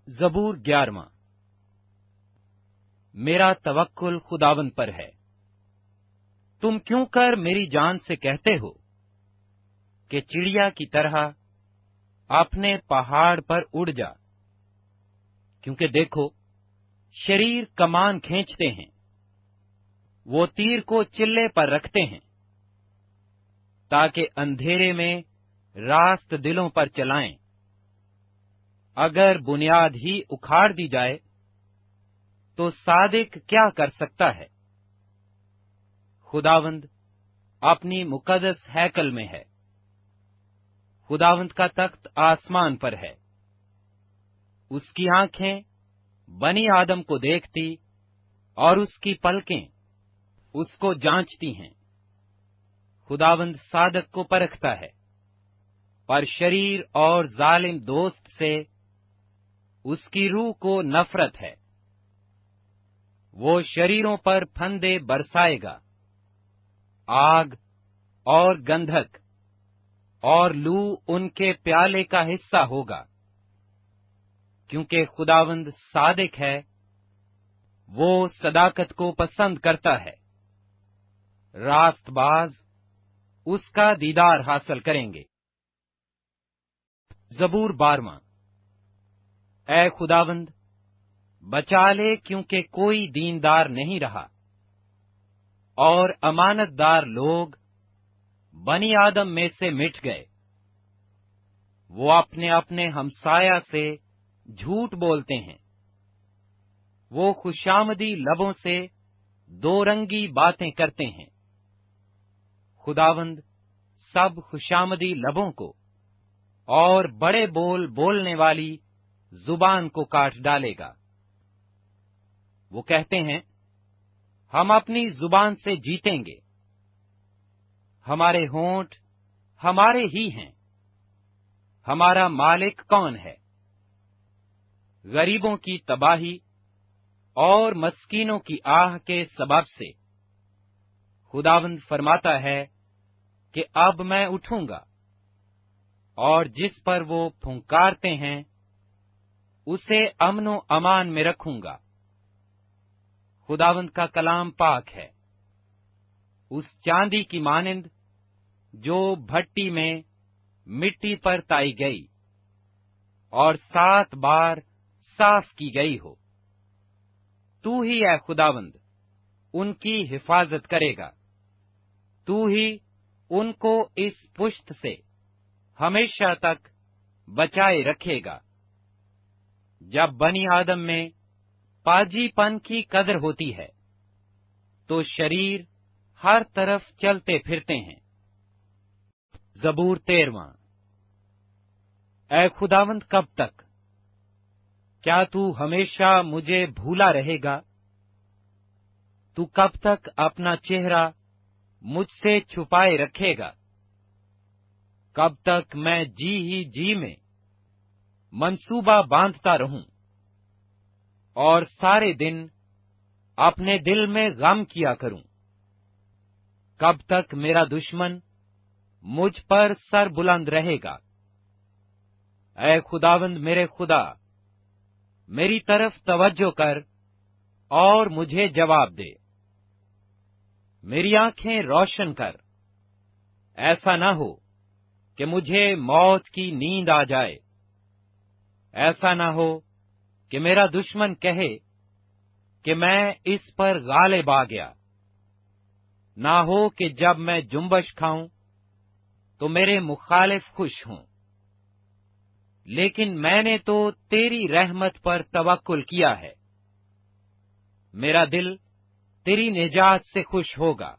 زبور 11۔ میرا توکل خداوند پر ہے۔ تم کیوں کر میری جان سے کہتے ہو کہ چڑیا کی طرح اپنے پہاڑ پر اڑ جا، کیونکہ دیکھو شریر کمان کھینچتے ہیں، وہ تیر کو چلے پر رکھتے ہیں، تاکہ اندھیرے میں راست دلوں پر چلائیں۔ اگر بنیاد ہی اکھاڑ دی جائے تو صادق کیا کر سکتا ہے؟ خداوند اپنی مقدس ہیکل میں ہے، خداوند کا تخت آسمان پر ہے، اس کی آنکھیں بنی آدم کو دیکھتی اور اس کی پلکیں اس کو جانچتی ہیں۔ خداوند صادق کو پرکھتا ہے، پر شریر اور ظالم دوست سے اس کی روح کو نفرت ہے۔ وہ شریروں پر پھندے برسائے گا، آگ اور گندھک اور لو ان کے پیالے کا حصہ ہوگا، کیونکہ خداوند صادق ہے، وہ صداقت کو پسند کرتا ہے۔ راست باز اس کا دیدار حاصل کریں گے۔ زبور 12۔ اے خداوند بچا لے، کیونکہ کوئی دیندار نہیں رہا، اور امانت دار لوگ بنی آدم میں سے مٹ گئے۔ وہ اپنے اپنے ہمسایہ سے جھوٹ بولتے ہیں، وہ خوشامدی لبوں سے دو رنگی باتیں کرتے ہیں۔ خداوند سب خوشامدی لبوں کو اور بڑے بول بولنے والی زبان کو کاٹ ڈالے گا۔ وہ کہتے ہیں، ہم اپنی زبان سے جیتیں گے، ہمارے ہونٹ ہمارے ہی ہیں، ہمارا مالک کون ہے؟ غریبوں کی تباہی اور مسکینوں کی آہ کے سبب سے خداوند فرماتا ہے کہ اب میں اٹھوں گا، اور جس پر وہ پھنکارتے ہیں اسے امن و امان میں رکھوں گا۔ خداوند کا کلام پاک ہے، اس چاندی کی مانند جو بھٹی میں مٹی پر تائی گئی اور 7 بار صاف کی گئی ہو۔ تو ہی اے خداوند ان کی حفاظت کرے گا، تو ہی ان کو اس پشت سے ہمیشہ تک بچائے رکھے گا۔ جب بنی آدم میں پاجی پن کی قدر ہوتی ہے تو شریر ہر طرف چلتے پھرتے ہیں۔ زبور 13۔ اے خداوند کب تک؟ کیا تو ہمیشہ مجھے بھولا رہے گا؟ تو کب تک اپنا چہرہ مجھ سے چھپائے رکھے گا؟ کب تک میں جی ہی جی میں منصوبہ باندھتا رہوں اور سارے دن اپنے دل میں غم کیا کروں؟ کب تک میرا دشمن مجھ پر سر بلند رہے گا؟ اے خداوند میرے خدا، میری طرف توجہ کر اور مجھے جواب دے، میری آنکھیں روشن کر، ایسا نہ ہو کہ مجھے موت کی نیند آ جائے، ایسا نہ ہو کہ میرا دشمن کہے کہ میں اس پر غالب آ گیا، نہ ہو کہ جب میں جنبش کھاؤں تو میرے مخالف خوش ہوں۔ لیکن میں نے تو تیری رحمت پر توکل کیا ہے، میرا دل تیری نجات سے خوش ہوگا۔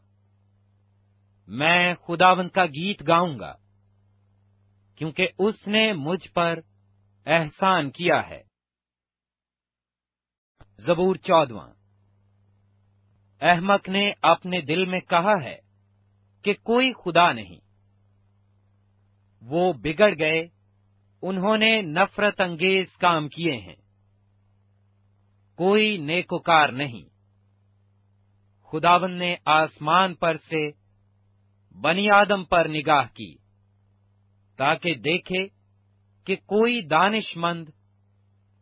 میں خداوند کا گیت گاؤں گا، کیونکہ اس نے مجھ پر احسان کیا ہے۔ زبور 14۔ احمق نے اپنے دل میں کہا ہے کہ کوئی خدا نہیں۔ وہ بگڑ گئے، انہوں نے نفرت انگیز کام کیے ہیں، کوئی نیکوکار نہیں۔ خداوند نے آسمان پر سے بنی آدم پر نگاہ کی، تاکہ دیکھے کہ کوئی دانش مند،